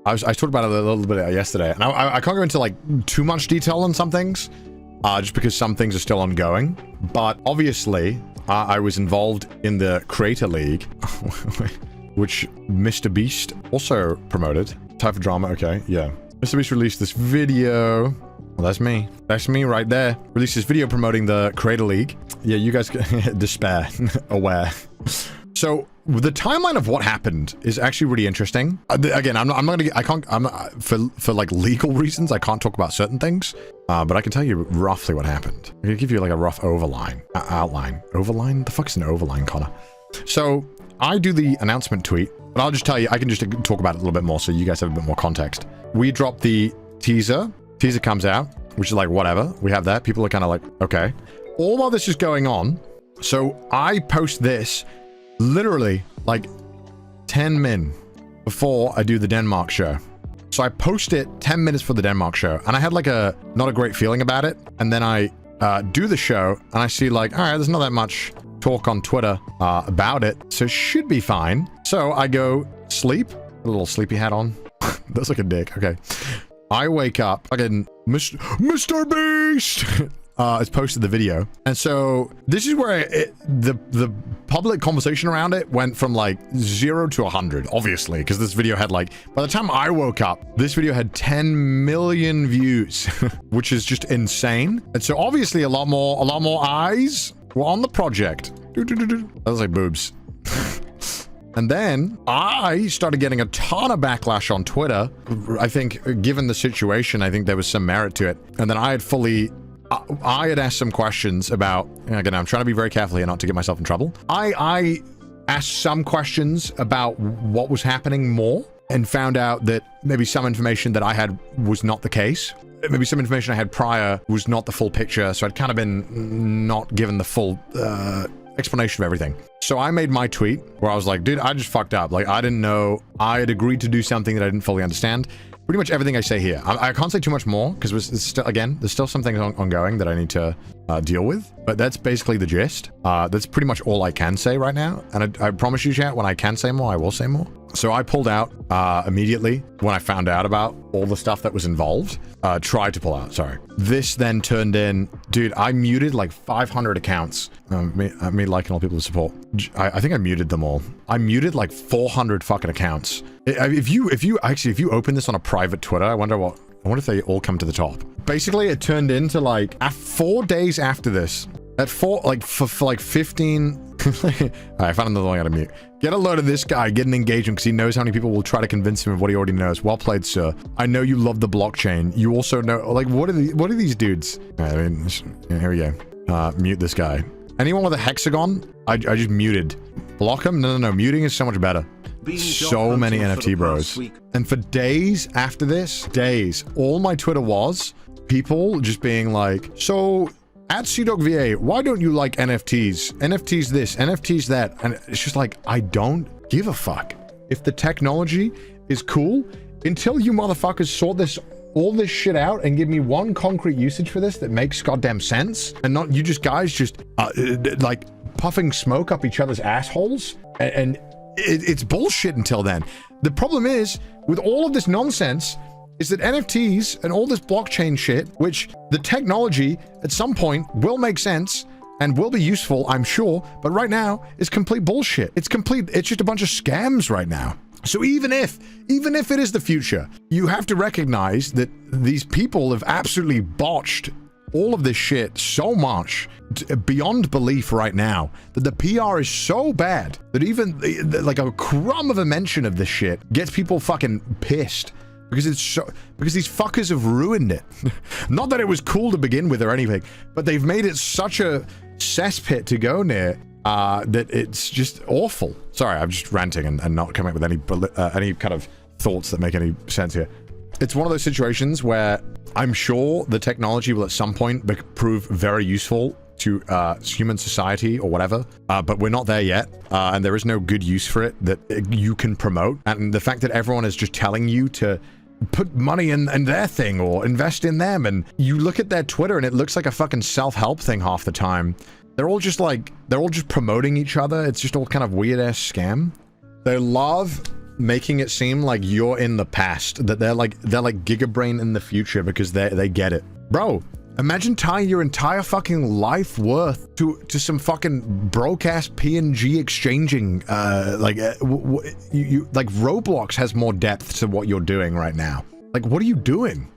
I talked about it a little bit yesterday, and I can't go into like too much detail on some things, just because some things are still ongoing. But obviously, I was involved in the Creator League, which Mr. Beast also promoted. Type of drama, okay, yeah. Mr. Beast released this video. Well, that's me. That's me right there. Released this video promoting the Creator League. Yeah, you guys despair, aware. So the timeline of what happened is actually really interesting. Again, I'm not gonna, I can't, for like legal reasons, I can't talk about certain things, but I can tell you roughly what happened. I'm gonna give you like a rough outline. Overline? The fuck is an overline, Connor? So I do the announcement tweet, but I'll just tell you, I can just talk about it a little bit more so you guys have a bit more context. We drop the teaser. Teaser comes out, which is like, whatever. We have that. People are kind of like, okay. All while this is going on, so I post this literally like 10 min before I do the Denmark show. So I post it 10 minutes for the Denmark show, and I had like not a great feeling about it. And then I do the show, and I see like, all right, there's not that much talk on Twitter about it, so it should be fine. So I go sleep, a little sleepy hat on. That's like a dick. Okay. I wake up, again, Mr. Beast has posted the video. And so this is where the public conversation around it went from like 0 to 100, obviously, because this video had like, by the time I woke up, this video had 10 million views, which is just insane. And so obviously a lot more eyes were on the project. That was like boobs. And then I started getting a ton of backlash on Twitter. I think, given the situation, I think there was some merit to it. And then I had asked some questions about, again, I'm trying to be very careful here not to get myself in trouble. I asked some questions about what was happening more and found out that maybe some information that I had was not the case. Maybe some information I had prior was not the full picture. So I'd kind of been not given the full explanation of everything. So I made my tweet where I was like, dude, I just fucked up. Like, I didn't know. I had agreed to do something that I didn't fully understand. Pretty much everything I say here. I can't say too much more because there's still some things ongoing that I need to deal with. But that's basically the gist. That's pretty much all I can say right now. And I promise you, chat, when I can say more, I will say more. So I pulled out immediately when I found out about all the stuff that was involved. Tried to pull out, sorry. This then turned in, dude, I muted like 500 accounts. Me liking all people to support. I think I muted them all. I muted like 400 fucking accounts. If you open this on a private Twitter, I wonder if they all come to the top. Basically, it turned into like 4 days after this. At for 15. I found another one out of mute. Get a load of this guy getting engagement because he knows how many people will try to convince him of what he already knows. Well played, sir. I know you love the blockchain. You also know, like, what are these dudes? I mean, here we go. Mute this guy. Anyone with a hexagon, I just muted. Block him? No. Muting is so much better. So many NFT bros. And for days after this, all my Twitter was people just being like, so at CDawgVA, why don't you like NFTs? NFTs this, NFTs that. And it's just like, I don't give a fuck. If the technology is cool, until you motherfuckers sort all this shit out and give me one concrete usage for this that makes goddamn sense, and not you guys just like puffing smoke up each other's assholes, and it's bullshit until then. The problem is, with all of this nonsense, is that NFTs and all this blockchain shit, which the technology at some point will make sense and will be useful, I'm sure, but right now is complete bullshit. It's just a bunch of scams right now. So even if it is the future, you have to recognize that these people have absolutely botched all of this shit so much beyond belief right now that the PR is so bad that even like a crumb of a mention of this shit gets people fucking pissed. Because these fuckers have ruined it. Not that it was cool to begin with or anything, but they've made it such a cesspit to go near that it's just awful. Sorry, I'm just ranting and not coming up with any kind of thoughts that make any sense here. It's one of those situations where I'm sure the technology will at some point prove very useful to human society or whatever, but we're not there yet, and there is no good use for it that you can promote. And the fact that everyone is just telling you to put money in their thing or invest in them, and you look at their Twitter and it looks like a fucking self-help thing half the time. They're all just promoting each other. It's just all kind of weird ass scam. They love making it seem like you're in the past, that they're like Gigabrain in the future because they get it. Bro, imagine tying your entire fucking life worth to some fucking broke-ass PNG exchanging, like Roblox has more depth to what you're doing right now. Like, what are you doing?